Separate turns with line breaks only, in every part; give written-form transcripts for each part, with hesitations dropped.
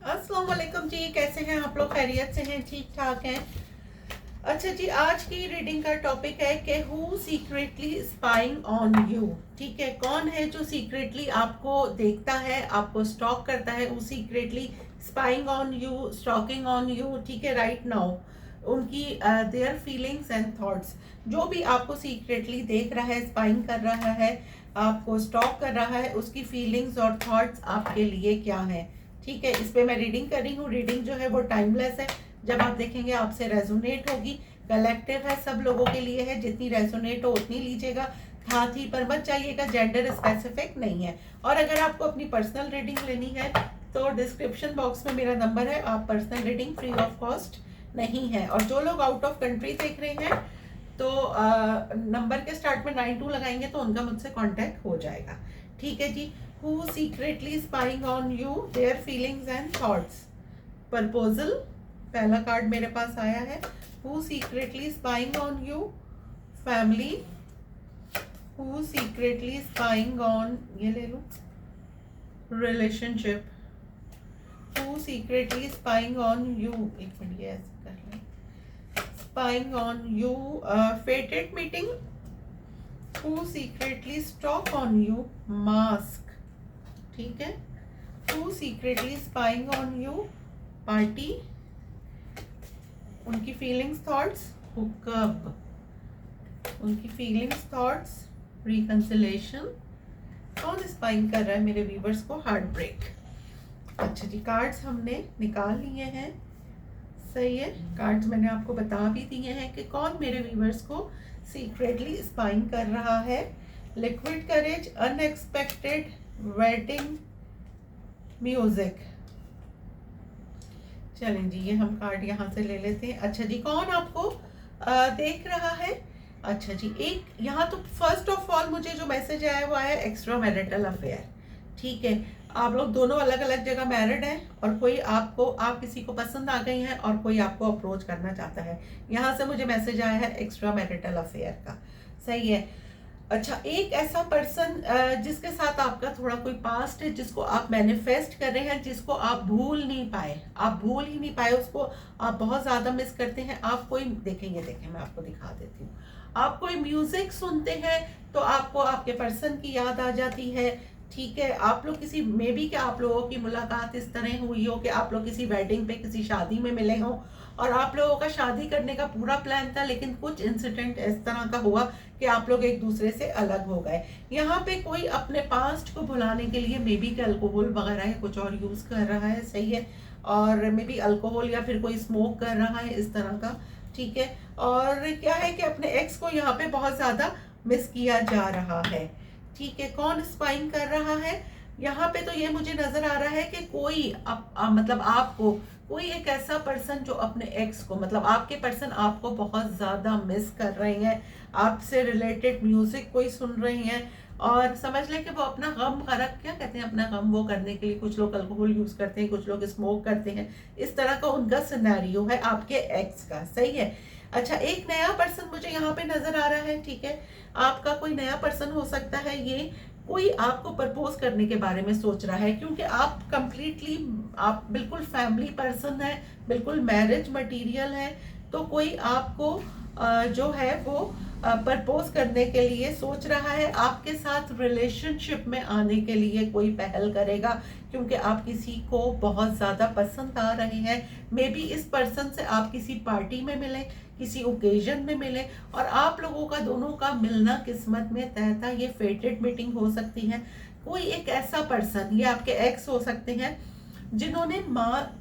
अस्सलाम वालेकुम जी, कैसे हैं आप लोग? खैरियत से हैं? ठीक ठाक हैं? अच्छा जी, आज की रीडिंग का टॉपिक है कि who secretly spying on you. ठीक है, कौन है जो सीक्रेटली आपको देखता है, आपको स्टॉक करता है? Who secretly spying on you, stalking on you. ठीक है, राइट नाउ उनकी देयर फीलिंग्स एंड थॉट्स, जो भी आपको सीक्रेटली देख रहा है, स्पाइंग कर रहा है, आपको स्टॉक कर रहा है, उसकी फीलिंग्स और थॉट्स आपके लिए क्या है? ठीक है, इस पे मैं रीडिंग कर रही हूँ। रीडिंग जो है वो टाइमलेस है, जब आप देखेंगे आपसे रेजोनेट होगी। कलेक्टिव है, सब लोगों के लिए है, जितनी रेजोनेट हो उतनी लीजिएगा, हाथी पर मत जाइएगा, जेंडर स्पेसिफिक नहीं है। और अगर आपको अपनी पर्सनल रीडिंग लेनी है तो डिस्क्रिप्शन बॉक्स में मेरा नंबर है, आप personal reading free of cost नहीं है। और जो लोग आउट ऑफ कंट्री देख रहे हैं तो नंबर के स्टार्ट में 92 लगाएंगे तो उनका मुझसे कांटेक्ट हो जाएगा। ठीक है जी। Who secretly spying on you, their feelings and thoughts? Proposal पहला कार्ड मेरे पास आया है। Who secretly spying on you? Family. Who secretly spying on, ये ले लो, relationship. Who secretly spying on you, एक मिनट ये ऐसे कर लें, spying on you, fated meeting। Who secretly stalk on you, mask। ठीक है। Who secretly spying on you, party. उनकी फीलिंग्स थॉट्स, हुकअप। उनकी फीलिंग्स थॉट्स, रिकंसिलेशन। कौन स्पाइंग कर रहा है मेरे व्यूवर्स को? Heart break. अच्छा जी, कार्ड्स हमने निकाल लिए हैं। सही है, कार्ड्स मैंने आपको बता भी दिए हैं कि कौन मेरे व्यूवर्स को सीक्रेटली स्पाइंग कर रहा है। Liquid courage, unexpected, wedding, music. चलें जी, ये हम कार्ड यहाँ से ले लेते हैं। अच्छा जी, कौन आपको देख रहा है? अच्छा जी, एक यहाँ तो फर्स्ट ऑफ ऑल मुझे जो मैसेज आया वो आया एक्स्ट्रा मैरिटल अफेयर। ठीक है, आप लोग दोनों अलग अलग जगह मैरिड हैं और कोई आपको, आप किसी को पसंद आ गई हैं और कोई आपको अप्रोच करना चाहता है। यहाँ से मुझे मैसेज आया है एक्स्ट्रा मैरिटल अफेयर का। सही है। अच्छा, एक ऐसा पर्सन जिसके साथ आपका थोड़ा कोई पास्ट है, जिसको आप मैनिफेस्ट कर रहे हैं, जिसको आप भूल नहीं पाए, आप भूल ही नहीं पाए उसको, आप बहुत ज़्यादा मिस करते हैं। आप कोई देखेंगे, देखें मैं आपको दिखा देती हूँ। आप कोई म्यूजिक सुनते हैं तो आपको आपके पर्सन की याद आ जाती है। ठीक है, आप लोग किसी, मे बी कि आप लोगों की मुलाकात इस तरह हुई हो कि आप लोग किसी वेडिंग पे, किसी शादी में मिले हों और आप लोगों का शादी करने का पूरा प्लान था, लेकिन कुछ इंसिडेंट इस तरह का हुआ कि आप लोग एक दूसरे से अलग हो गए। यहाँ पे कोई अपने पास्ट को भुलाने के लिए मे बी कि अल्कोहल वगैरह या कुछ और यूज कर रहा है। सही है। और मे बी अल्कोहल या फिर कोई स्मोक कर रहा है इस तरह का। ठीक है। और क्या है कि अपने एक्स को यहाँ पे बहुत ज्यादा मिस किया जा रहा है। ठीक है, कौन स्पाइंग कर रहा है? यहाँ पे तो ये मुझे नजर आ रहा है कि कोई मतलब आपको, कोई एक ऐसा पर्सन जो अपने एक्स को, मतलब आपके पर्सन आपको बहुत ज्यादा मिस कर रहे हैं, आपसे रिलेटेड म्यूजिक कोई सुन रही हैं और समझ लें कि वो अपना गम खरक, क्या कहते हैं, अपना गम वो करने के लिए कुछ लोग अल्कोहल यूज करते हैं, कुछ लोग स्मोक करते हैं। इस तरह का उनका सिनेरियो है आपके एक्स का। सही है। अच्छा, एक नया पर्सन मुझे यहाँ पे नजर आ रहा है। ठीक है, आपका कोई नया पर्सन हो सकता है। ये कोई आपको प्रपोज करने के बारे में सोच रहा है, क्योंकि आप कंप्लीटली, आप बिल्कुल फैमिली पर्सन है, बिल्कुल मैरिज मटेरियल है। तो कोई आपको जो है वो प्रपोज करने के लिए सोच रहा है, आपके साथ रिलेशनशिप में आने के लिए कोई पहल करेगा, क्योंकि आप किसी को बहुत ज्यादा पसंद आ रहे हैं। मे बी इस पर्सन से आप किसी पार्टी में मिले, किसी ओकेजन में मिले और आप लोगों का दोनों का मिलना किस्मत में तय था। ये फेटेड मीटिंग हो सकती है। कोई एक ऐसा पर्सन, ये आपके एक्स हो सकते हैं, जिन्होंने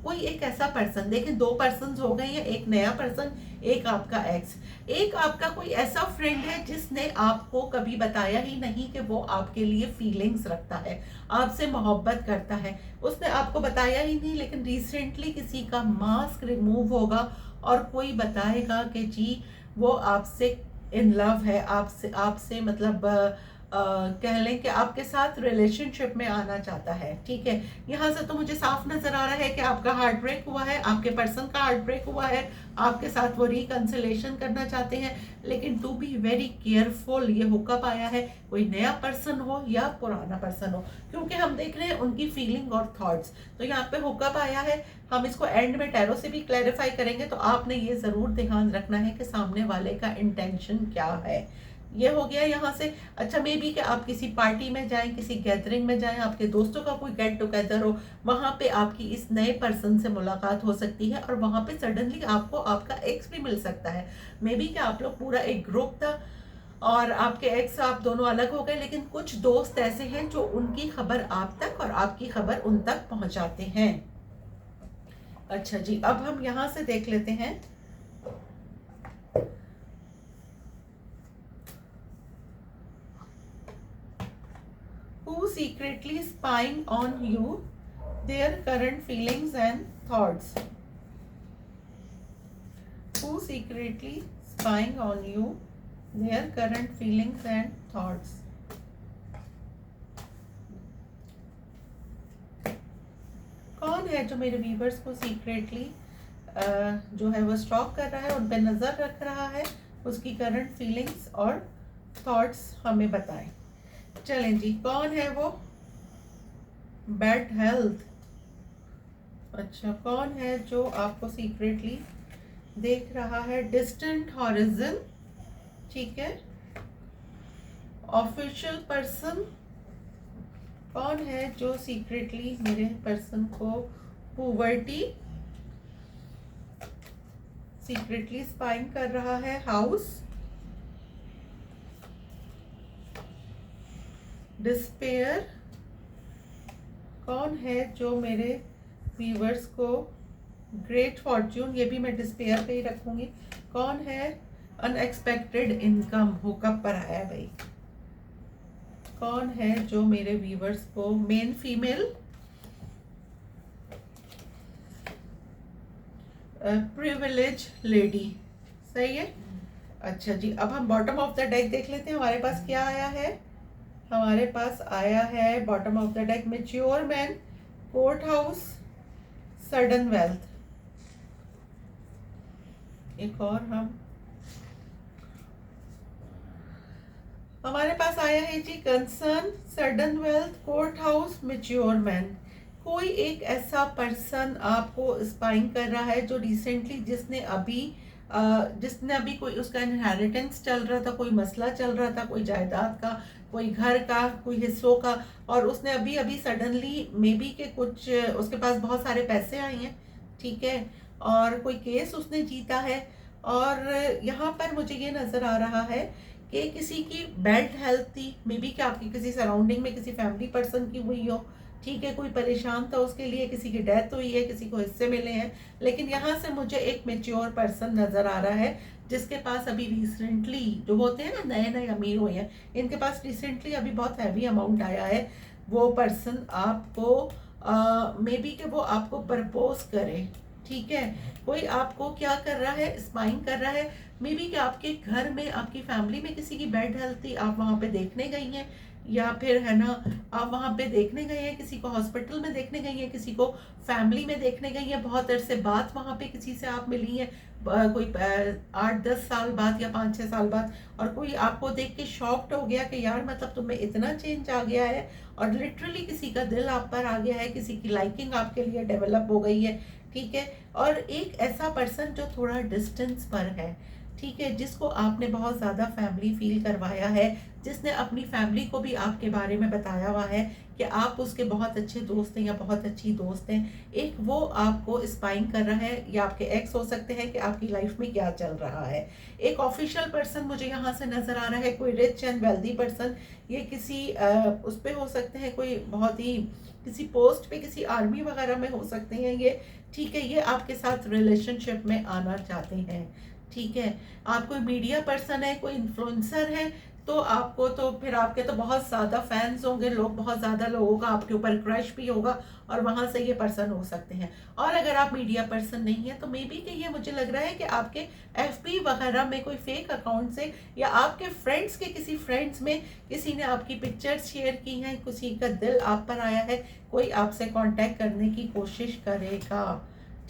कोई एक ऐसा पर्सन, देखें दो पर्सन हो गए हैं, एक नया पर्सन, एक आपका एक्स। एक आपका कोई ऐसा फ्रेंड है जिसने आपको कभी बताया ही नहीं कि वो आपके लिए फीलिंग्स रखता है, आपसे मोहब्बत करता है, उसने आपको बताया ही नहीं। लेकिन रिसेंटली किसी का मास्क रिमूव होगा और कोई बताएगा कि जी वो आपसे इन लव है, आपसे आपसे मतलब कह लें कि आपके साथ रिलेशनशिप में आना चाहता है। ठीक है, यहाँ से तो मुझे साफ नजर आ रहा है कि आपका हार्ट ब्रेक हुआ है, आपके पर्सन का हार्ट ब्रेक हुआ है, आपके साथ वो रिकंसिलेशन करना चाहते हैं। लेकिन टू बी वेरी केयरफुल, ये हुकअप आया है, कोई नया पर्सन हो या पुराना पर्सन हो, क्योंकि हम देख रहे हैं उनकी फीलिंग और थॉट्स। तो यहाँ पे हुकअप आया है, हम इसको एंड में टैरो से भी क्लैरिफाई करेंगे। तो आपने ये जरूर ध्यान रखना है कि सामने वाले का इंटेंशन क्या है। ये हो गया यहाँ से। अच्छा, मे बी कि आप किसी पार्टी में जाएं, किसी गैदरिंग में जाएं, आपके दोस्तों का कोई गेट टुगेदर हो, वहां पे आपकी इस नए पर्सन से मुलाकात हो सकती है और वहां पे सडनली आपको आपका एक्स भी मिल सकता है। मे बी कि आप लोग पूरा एक ग्रुप था और आपके एक्स आप दोनों अलग हो गए, लेकिन कुछ दोस्त ऐसे हैं जो उनकी खबर आप तक और आपकी खबर उन तक पहुंचाते हैं। अच्छा जी, अब हम यहां से देख लेते हैं। Who secretly spying on you, their current feelings and thoughts. Who secretly spying on you, their current feelings and thoughts. कौन है जो मेरे व्यूवर्स को सीक्रेटली जो है वो स्टॉक कर रहा है, उन पे नजर रख रहा है, उसकी करंट फीलिंग्स और थॉट्स हमें बताएं। चलें जी, कौन है वो? Bad health. अच्छा, कौन है जो आपको सीक्रेटली देख रहा है? Distant horizon. ठीक है, ऑफिशियल पर्सन। कौन है जो सीक्रेटली मेरे पर्सन को पुवर्टी सीक्रेटली स्पाइंग कर रहा है? House, despair. कौन है जो मेरे व्यूवर्स को ग्रेट फॉर्च्यून, ये भी मैं डिस्पेयर पे ही रखूंगी। कौन है? अनएक्सपेक्टेड इनकम, हुकअप पर आया भाई। कौन है जो मेरे व्यूवर्स को मेन फीमेल, प्रिविलेज लेडी। सही है। अच्छा जी, अब हम बॉटम ऑफ द डेक देख लेते हैं हमारे पास क्या आया है। हमारे पास आया है bottom of the deck mature man, court house, sudden wealth. एक और हमारे पास आया है जी concern, sudden wealth, court house, mature man. कोई एक ऐसा पर्सन आपको स्पाइंग कर रहा है जो रिसेंटली जिसने अभी कोई उसका इनहेरिटेंस चल रहा था, कोई मसला चल रहा था, कोई जायदाद का, कोई घर का, कोई हिस्सों का, और उसने अभी सडनली मे बी के कुछ उसके पास बहुत सारे पैसे आए हैं। ठीक है, और कोई केस उसने जीता है। और यहाँ पर मुझे ये नजर आ रहा है कि किसी की बैड हेल्थ थी, मे बी कि आपकी किसी सराउंडिंग में किसी फैमिली पर्सन की हुई हो। ठीक है, कोई परेशान था उसके लिए, किसी की डेथ हुई है, किसी को हिस्से मिले हैं। लेकिन यहाँ से मुझे एक मेच्योर पर्सन नजर आ रहा है जिसके पास अभी रिसेंटली, जो होते हैं ना नए नए अमीर हुए हैं, इनके पास रिसेंटली अभी बहुत हैवी अमाउंट आया है। वो पर्सन आपको मे बी कि वो आपको प्रपोज करे। ठीक है, कोई आपको क्या कर रहा है? स्पाइंग कर रहा है। मे बी कि आपके घर में, आपकी फैमिली में किसी की बैड हेल्थ थी, आप वहां पे देखने गई हैं, या फिर है ना आप वहां पे देखने गए हैं, किसी को हॉस्पिटल में देखने गई हैं, किसी को फैमिली में देखने गई हैं, बहुत अरसे बाद वहां पे किसी से आप मिली हैं, कोई 8-10 साल बाद या 5-6 साल बाद, और कोई आपको देख के शॉक्ड हो गया कि यार मतलब तुम्हें इतना चेंज आ गया है, और लिटरली किसी का दिल आप पर आ गया है, किसी की लाइकिंग आपके लिए डेवलप हो गई है। ठीक है, और एक ऐसा पर्सन जो थोड़ा डिस्टेंस पर है, ठीक है, जिसको आपने बहुत ज़्यादा फैमिली फील करवाया है, जिसने अपनी फैमिली को भी आपके बारे में बताया हुआ है कि आप उसके बहुत अच्छे दोस्त हैं या बहुत अच्छी दोस्त हैं। एक वो आपको स्पाइंग कर रहा है, या आपके एक्स हो सकते हैं कि आपकी लाइफ में क्या चल रहा है। एक ऑफिशियल पर्सन मुझे यहाँ से नजर आ रहा है, कोई रिच एंड वेल्दी पर्सन। ये किसी उस पे हो सकते हैं, कोई बहुत ही किसी पोस्ट पे, किसी आर्मी वगैरह में हो सकते हैं ये। ठीक है, ये आपके साथ रिलेशनशिप में आना चाहते हैं। ठीक है, आप कोई मीडिया पर्सन है, कोई इन्फ्लुएंसर है तो आपको तो फिर आपके तो बहुत ज़्यादा फैंस होंगे, लोग बहुत ज़्यादा लोगों का आपके ऊपर क्रश भी होगा और वहाँ से ये पर्सन हो सकते हैं। और अगर आप मीडिया पर्सन नहीं है तो मे बी कि ये मुझे लग रहा है कि आपके एफबी वगैरह में कोई फेक अकाउंट से या आपके फ्रेंड्स के किसी फ्रेंड्स में किसी ने आपकी पिक्चर्स शेयर की हैं, किसी का दिल आप पर आया है, कोई आपसे कांटेक्ट करने की कोशिश करेगा।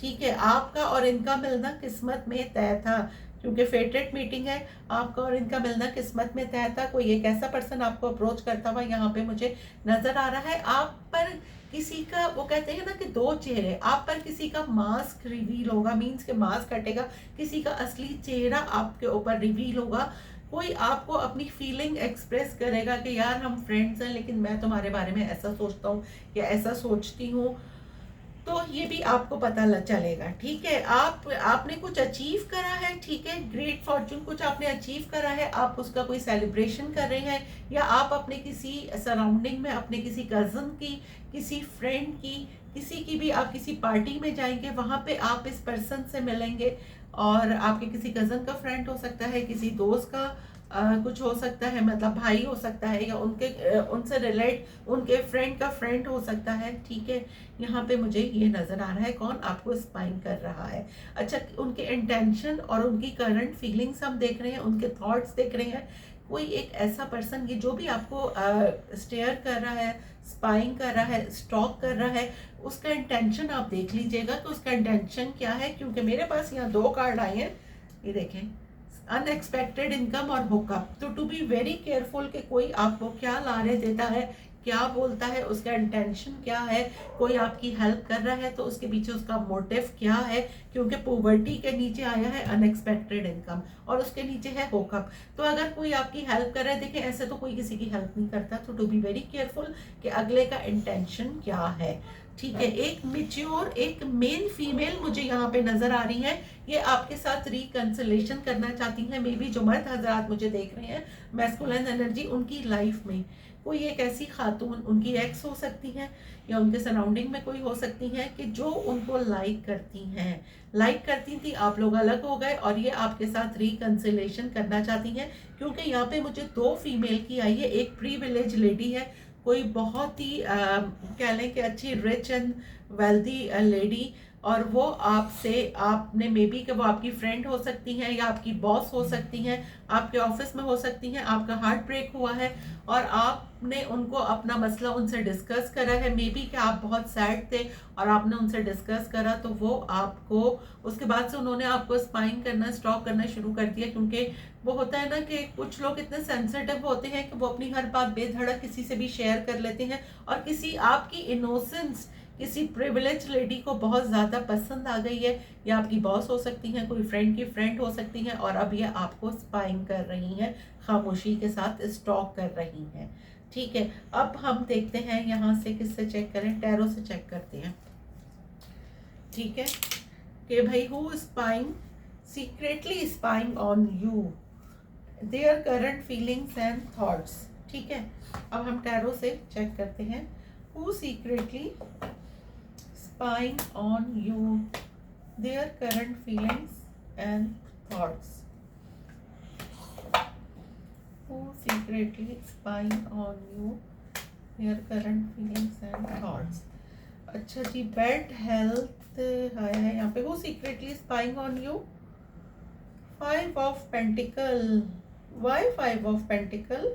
ठीक है, आपका और इनका मिलना किस्मत में तय था, क्योंकि फेटेड मीटिंग है। आपका और इनका मिलना किस्मत में तय था। कोई एक ऐसा पर्सन आपको अप्रोच करता हुआ यहाँ पे मुझे नजर आ रहा है। आप पर किसी का, वो कहते हैं ना कि दो चेहरे, आप पर किसी का मास्क रिवील होगा, मीन्स के मास्क हटेगा, किसी का असली चेहरा आपके ऊपर रिवील होगा। कोई आपको अपनी फीलिंग एक्सप्रेस करेगा कि यार हम फ्रेंड्स हैं लेकिन मैं तुम्हारे बारे में ऐसा सोचता हूँ या ऐसा सोचती हूँ, तो ये भी आपको पता चलेगा। ठीक है, आपने कुछ अचीव करा है। ठीक है, ग्रेट फॉर्चून कुछ आपने अचीव करा है, आप उसका कोई सेलिब्रेशन कर रहे हैं, या आप अपने किसी सराउंडिंग में अपने किसी कज़न की, किसी फ्रेंड की, किसी की भी आप किसी पार्टी में जाएंगे, वहाँ पे आप इस पर्सन से मिलेंगे। और आपके किसी कज़न का फ्रेंड हो सकता है, किसी दोस्त का कुछ हो सकता है, मतलब भाई हो सकता है, या उनके उनसे रिलेट उनके फ्रेंड का फ्रेंड हो सकता है। ठीक है, यहाँ पे मुझे ये नज़र आ रहा है कौन आपको स्पाइंग कर रहा है। अच्छा, उनके इंटेंशन और उनकी करंट फीलिंग्स हम देख रहे हैं, उनके थॉट्स देख रहे हैं। कोई एक ऐसा पर्सन, ये जो भी आपको स्टेयर कर रहा है, स्पाइंग कर रहा है, स्टॉक कर रहा है, उसका इंटेंशन आप देख लीजिएगा कि उसका इंटेंशन क्या है। क्योंकि मेरे पास यहाँ दो कार्ड आए हैं, ये देखें, अनएक्सपेक्टेड इनकम और हुकअप। तो टू बी वेरी केयरफुल कि कोई आपको क्या लारे देता है, क्या बोलता है, उसका इंटेंशन क्या है। कोई आपकी हेल्प कर रहा है तो उसके पीछे उसका मोटिव क्या है, क्योंकि पॉवर्टी के नीचे आया है अनएक्सपेक्टेड इनकम और उसके नीचे है हुकअप। तो अगर कोई आपकी हेल्प कर रहा है, देखें ऐसे तो कोई किसी की हेल्प नहीं करता, तो टू बी वेरी केयरफुल कि अगले का इंटेंशन क्या है। ठीक है, एक मिच्योर, एक मेन फीमेल मुझे यहाँ पे नजर आ रही है, ये आपके साथ रिकंसिलेशन करना चाहती हैं। मे बी जो मर्द हजरात मुझे देख रहे हैं, मैस्कुलिन एनर्जी उनकी लाइफ में कोई एक ऐसी खातून, उनकी एक्स हो सकती हैं या उनके सराउंडिंग में कोई हो सकती हैं कि जो उनको लाइक करती हैं, लाइक करती थी, आप लोग अलग हो गए और ये आपके साथ रिकंसिलेशन करना चाहती हैं। क्योंकि यहाँ पे मुझे दो फीमेल की आई है, एक प्रीविलेज लेडी है, कोई बहुत ही कह लें कि अच्छी रिच एंड वेल्दी लेडी, और वो आपसे, आपने मे बी कि वो आपकी फ्रेंड हो सकती हैं या आपकी बॉस हो सकती हैं, आपके ऑफिस में हो सकती हैं, आपका हार्ट ब्रेक हुआ है और आपने उनको अपना मसला उनसे डिस्कस करा है। मे बी कि आप बहुत सैड थे और आपने उनसे डिस्कस करा, तो वो आपको, उसके बाद से उन्होंने आपको स्पाइंग करना, स्टॉक करना शुरू कर दिया। क्योंकि वो होता है ना कि कुछ लोग इतने सेंसिटिव होते हैं कि वो अपनी हर बात बेधड़क किसी से भी शेयर कर लेते हैं, और किसी आपकी इनोसेंस किसी प्रिविलेज लेडी को बहुत ज़्यादा पसंद आ गई है, या आपकी बॉस हो सकती हैं, कोई फ्रेंड की फ्रेंड हो सकती हैं, और अब ये आपको स्पाइंग कर रही हैं, खामोशी के साथ स्टॉक कर रही हैं। ठीक है, अब हम देखते हैं यहाँ से किससे चेक करें, टैरो से चेक करते हैं। ठीक है, कि भाई who spying, secretly spying on you, their current feelings and thoughts. ठीक है, अब हम टैरो से चेक करते हैं, who secretly spying on you, their current feelings and thoughts. Who secretly spying on you, their current feelings and thoughts. अच्छा जी, bad health है यहाँ पे। Who secretly spying on you? 5 of Pentacle. Why 5 of Pentacle?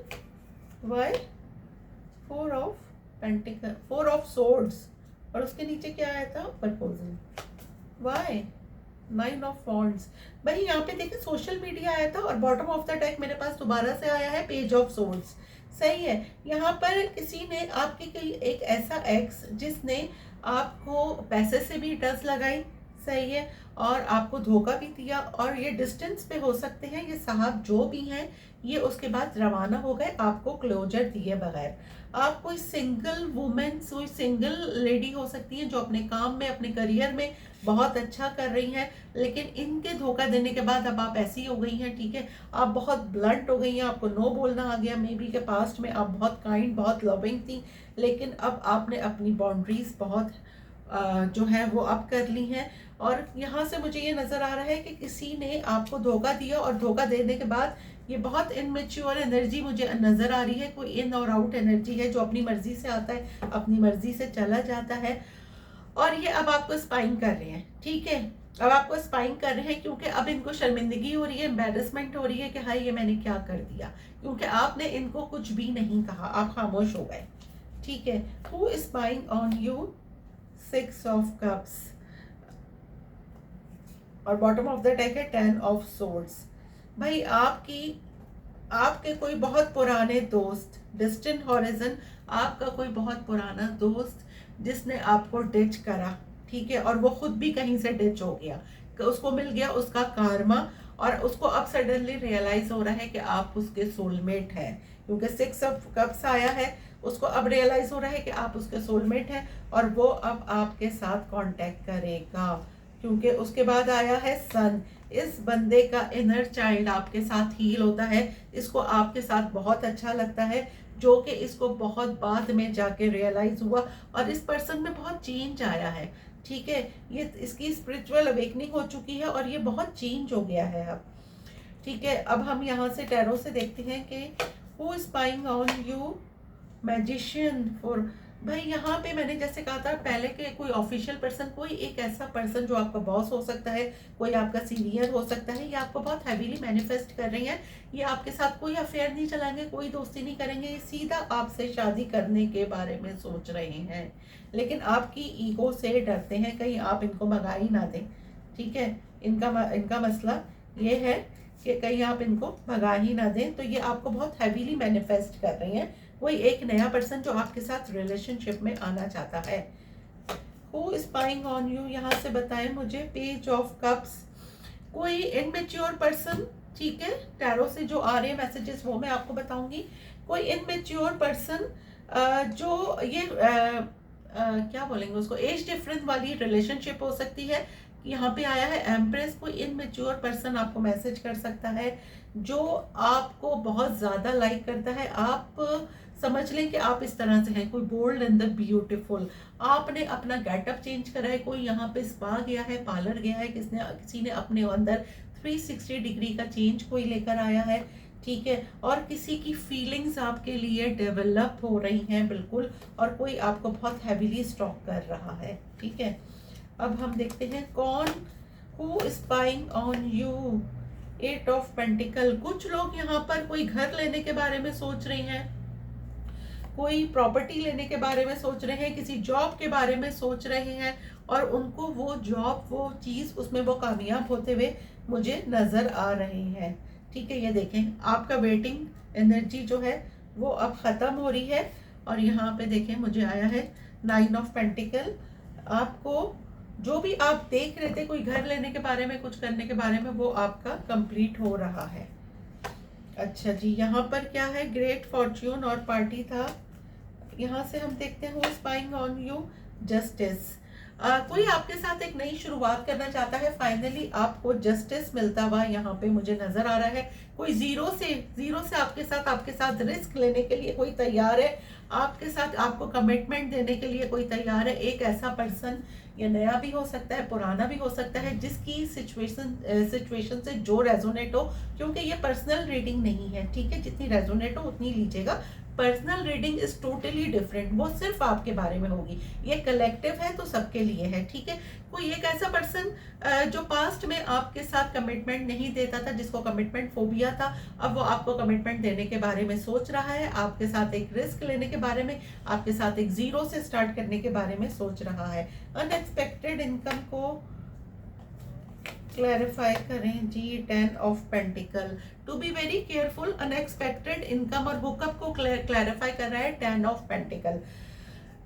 Why 4 of Pentacle? 4 of Swords. और उसके नीचे क्या आया था, प्रपोजल। Y 9 of wands. भाई यहाँ पे देखें सोशल मीडिया आया था और बॉटम ऑफ द डेक मेरे पास दोबारा से आया है पेज ऑफ सोर्ड्स। सही है, यहाँ पर किसी ने आपके कोई एक ऐसा एक्स जिसने आपको पैसे से भी डस लगाई, सही है, और आपको धोखा भी दिया, और ये डिस्टेंस पे हो सकते हैं ये साहब जो भी हैं, ये उसके बाद रवाना हो गए आपको क्लोजर दिए बगैर। आप कोई सिंगल वुमेन, कोई सिंगल लेडी हो सकती है जो अपने काम में, अपने करियर में बहुत अच्छा कर रही हैं, लेकिन इनके धोखा देने के बाद अब आप ऐसी हो गई हैं। ठीक है, आप बहुत ब्लंट हो गई हैं, आपको नो बोलना आ गया। मे बी के पास्ट में आप बहुत काइंड, बहुत लविंग थी, लेकिन अब आपने अपनी बाउंड्रीज बहुत जो है वो अप कर ली हैं। और यहाँ से मुझे ये नज़र आ रहा है कि किसी ने आपको धोखा दिया, और धोखा देने के बाद ये बहुत इनमेच्योर एनर्जी मुझे नजर आ रही है, कोई इन और आउट एनर्जी है जो अपनी मर्जी से आता है, अपनी मर्जी से चला जाता है। और ये अब आपको स्पाइंग कर रहे हैं, ठीक है, अब आपको स्पाइंग कर रहे हैं क्योंकि अब इनको शर्मिंदगी हो रही है, एम्बेरसमेंट हो रही है कि हाय ये मैंने क्या कर दिया, क्योंकि आपने इनको कुछ भी नहीं कहा, आप खामोश हो गए, ठीक है। Who is spying on you, 6 of cups, और बॉटम ऑफ द डेक है 10 ऑफ सोर्ड्स। भाई आपके कोई बहुत पुराने दोस्त, डिस्टेंट हॉरिजन, आपका कोई बहुत पुराना दोस्त जिसने आपको डिच करा, ठीक है, और वो खुद भी कहीं से डिच हो गया, उसको मिल गया उसका कार्मा, और उसको अब सडनली रियलाइज हो रहा है कि आप उसके सोलमेट हैं, क्योंकि 6 ऑफ कप्स आया है, उसको अब रियलाइज हो रहा है कि आप उसके सोलमेट हैं, और वो अब आपके साथ कांटेक्ट करेगा, क्योंकि उसके बाद आया है सन। इस बंदे का इनर चाइल्ड आपके साथ हील होता है, इसको आपके साथ बहुत अच्छा लगता है, जो कि इसको बहुत बाद में जाके रियलाइज हुआ, और इस पर्सन में बहुत चेंज आया है, ठीक है, ये इसकी स्पिरिचुअल अवेकनिंग हो चुकी है और ये बहुत चेंज हो गया है अब, ठीक है। अब हम यहाँ से टैरो से देखते हैं कि who is spying on you, magician for, भाई यहाँ पे मैंने जैसे कहा था पहले के कोई ऑफिशियल पर्सन, कोई एक ऐसा पर्सन जो आपका बॉस हो सकता है, कोई आपका सीनियर हो सकता है, ये आपको बहुत हैवीली मैनिफेस्ट कर रही हैं, ये आपके साथ कोई अफेयर नहीं चलाएंगे, कोई दोस्ती नहीं करेंगे, ये सीधा आपसे शादी करने के बारे में सोच रहे हैं, लेकिन आपकी ईगो से डरते हैं कहीं आप इनको भगा ही ना दें, ठीक है। इनका मसला ये है कि कहीं आप इनको भगा ही ना दें, तो ये आपको बहुत हैवीली मैनिफेस्ट कर रही हैं, कोई एक नया पर्सन जो आपके साथ रिलेशनशिप में आना चाहता है। Who is spying on you, यहाँ से बताएं मुझे, पेज ऑफ कप्स, कोई इनमेच्योर पर्सन, ठीक है, टैरो से जो आ रहे हैं मैसेजेस वो मैं आपको बताऊंगी, कोई इनमेच्योर पर्सन जो ये क्या बोलेंगे उसको, एज डिफरेंस वाली रिलेशनशिप हो सकती है। यहाँ पे आया है एम्प्रेस, कोई इनमेच्योर पर्सन आपको मैसेज कर सकता है जो आपको बहुत ज़्यादा लाइक करता है, आप समझ लें कि आप इस तरह से हैं, कोई बोल्ड एंड द ब्यूटीफुल, आपने अपना गेटअप चेंज करा है, कोई यहाँ पे स्पा गया है, पार्लर गया है, किसी ने अपने अंदर 360 डिग्री का चेंज कोई लेकर आया है, ठीक है, और किसी की फीलिंग्स आपके लिए डेवलप हो रही हैं बिल्कुल, और कोई आपको बहुत हैवीली स्टॉक कर रहा है, ठीक है। अब हम देखते हैं कौन, who is spying on you, 8 of pentacle, कुछ लोग यहाँ पर कोई घर लेने के बारे में सोच रहे हैं, कोई प्रॉपर्टी लेने के बारे में सोच रहे हैं, किसी जॉब के बारे में सोच रहे हैं, और उनको वो जॉब, वो चीज़, उसमें वो कामयाब होते हुए मुझे नज़र आ रहे हैं, ठीक है। ये देखें आपका वेटिंग एनर्जी जो है वो अब ख़त्म हो रही है, और यहाँ पे देखें मुझे आया है 9 ऑफ पेंटिकल, आपको जो भी आप देख रहे थे कोई घर लेने के बारे में, कुछ करने के बारे में, वो आपका कंप्लीट हो रहा है। अच्छा जी, यहाँ पर क्या है, ग्रेट फॉर्च्यून और पार्टी था। यहाँ से हम देखते हैं स्पाइंग ऑन यू, जस्टिस, कोई आपके साथ एक नई शुरुआत करना चाहता है, फाइनली आपको जस्टिस मिलता हुआ यहाँ पे मुझे नजर आ रहा है। कोई जीरो से आपके साथ रिस्क लेने के लिए कोई तैयार है, आपके साथ आपको कमिटमेंट देने के लिए कोई तैयार है, एक ऐसा पर्सन, ये नया भी हो सकता है, पुराना भी हो सकता है, जिसकी सिचुएशन से जो रेजोनेट हो, क्योंकि ये पर्सनल रीडिंग नहीं है, ठीक है, जितनी रेजोनेट हो उतनी लीजिएगा, personal reading is totally different, वो सिर्फ आपके बारे में होगी, ये कलेक्टिव है तो सबके लिए है, ठीक है। कोई एक ऐसा पर्सन जो पास्ट में आपके साथ कमिटमेंट नहीं देता था, जिसको कमिटमेंट फोबिया था, अब वो आपको कमिटमेंट देने के बारे में सोच रहा है, आपके साथ एक रिस्क लेने के बारे में, आपके साथ एक जीरो से स्टार्ट करने के बारे में सोच रहा है। अनएक्सपेक्टेड इनकम को क्लैरिफाई करें जी, 10 of pentacles, to be very careful, unexpected income और हुकअप को क्लैरिफाई कर रहा है 10 ऑफ पेंटिकल।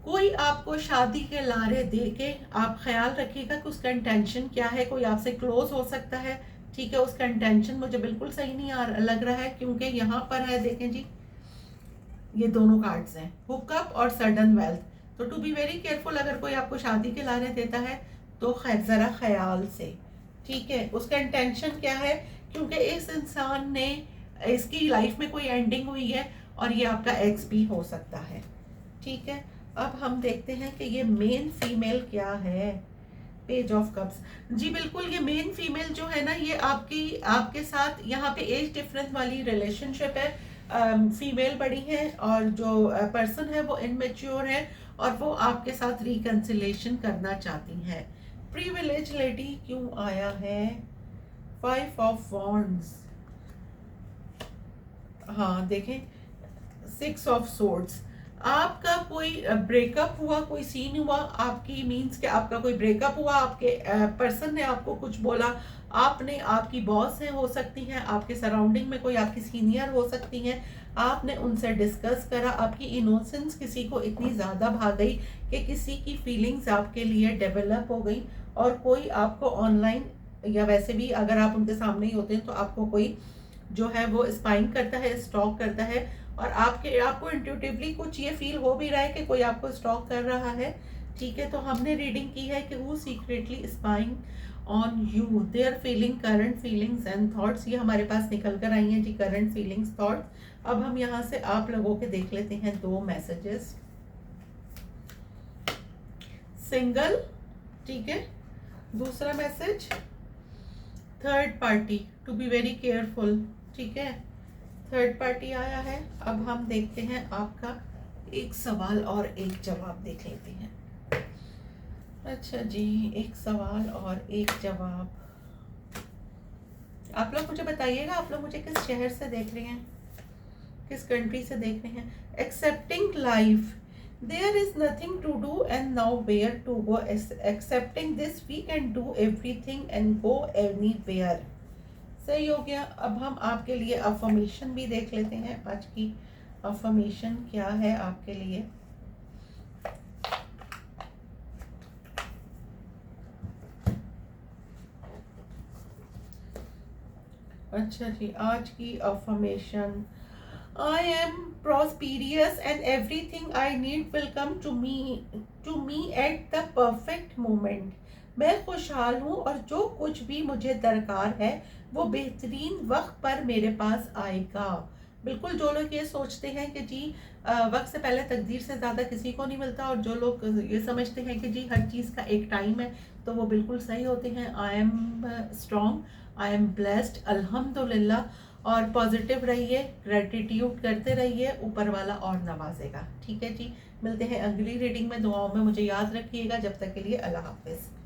कोई आपको शादी के लारे दे के, आप ख्याल रखिएगा कि उसका इंटेंशन क्या है, कोई आपसे क्लोज हो सकता है, ठीक है, उसका इंटेंशन मुझे बिल्कुल सही नहीं लग रहा है, क्योंकि यहाँ पर है, देखें जी, ये दोनों कार्ड्स हैं, हुकअप और सडन वेल्थ, तो टू बी वेरी केयरफुल, अगर कोई आपको शादी के लारे देता है तो जरा ख्याल से, ठीक है, उसका इंटेंशन क्या है, क्योंकि इस इंसान ने, इसकी लाइफ में कोई एंडिंग हुई है, और ये आपका एक्स भी हो सकता है, ठीक है। अब हम देखते हैं कि ये मेन फीमेल क्या है, पेज ऑफ कप्स। जी बिल्कुल, ये मेन फीमेल जो है ना, ये आपके साथ यहाँ पे एज डिफरेंस वाली रिलेशनशिप है। फीमेल बड़ी है और जो पर्सन है वो इनमेच्योर है और वो आपके साथ रिकंसिलेशन करना चाहती है। प्रिविलेज लेडी क्यों आया है? 5 ऑफ वॉन्ड्स, हाँ देखें, 6 ऑफ सोर्ड्स। आपका कोई ब्रेकअप हुआ, कोई सीन हुआ, आपकी मीन्स कि आपका कोई ब्रेकअप हुआ, आपके पर्सन ने आपको कुछ बोला, आपने, आपकी बॉस है हो सकती हैं, आपके सराउंडिंग में कोई आपकी सीनियर हो सकती हैं, आपने उनसे डिस्कस करा, आपकी इनोसेंस किसी को इतनी ज़्यादा भा गई कि किसी की फीलिंग्स आपके लिए डेवलप हो गई, और कोई आपको ऑनलाइन या वैसे भी अगर आप उनके सामने ही होते हैं तो आपको कोई जो है वो स्पाइंग करता है, स्टॉक करता है, और आपको इंट्यूटिवली कुछ ये फील हो भी रहा है कि कोई आपको स्टॉक कर रहा है। ठीक है, तो हमने रीडिंग की है कि who secretly spying on you, their feeling, current feelings and thoughts. ये हमारे पास निकल कर आई हैं जी, करंट फीलिंग्स, थॉट्स। अब हम यहाँ से आप लोगों के देख लेते हैं 2 मैसेजेस। सिंगल, ठीक है। दूसरा message, third party, to be very careful, ठीक है। थर्ड पार्टी आया है। अब हम देखते हैं आपका एक सवाल और एक जवाब देख लेते हैं। अच्छा जी, एक सवाल और एक जवाब। आप लोग मुझे बताइएगा, आप लोग मुझे किस शहर से देख रहे हैं, किस कंट्री से देख रहे हैं। Accepting life, there is nothing to do and nowhere to go. Accepting this we can do everything and go anywhere. सही हो गया। अब हम आपके लिए अफर्मेशन भी देख लेते हैं। आज की अफर्मेशन क्या है आपके लिए। अच्छा जी, आज की affirmation, I am prosperous and everything I need will come to me at the perfect moment. मैं खुशहाल हूँ और जो कुछ भी मुझे दरकार है वो बेहतरीन वक्त पर मेरे पास आएगा। बिल्कुल, जो लोग ये सोचते हैं कि जी वक्त से पहले तकदीर से ज़्यादा किसी को नहीं मिलता, और जो लोग ये समझते हैं कि जी हर चीज़ का एक टाइम है, तो वो बिल्कुल सही होते हैं। I am strong, I am blessed, अल्हम्दुलिल्लाह। और पॉजिटिव रहिए, ग्रेटिट्यूड करते रहिए, ऊपर वाला और नवाजेगा। ठीक है जी, मिलते हैं अगली रीडिंग में। दुआओं में मुझे याद रखिएगा। जब तक के लिए अल्लाह हाफिज़।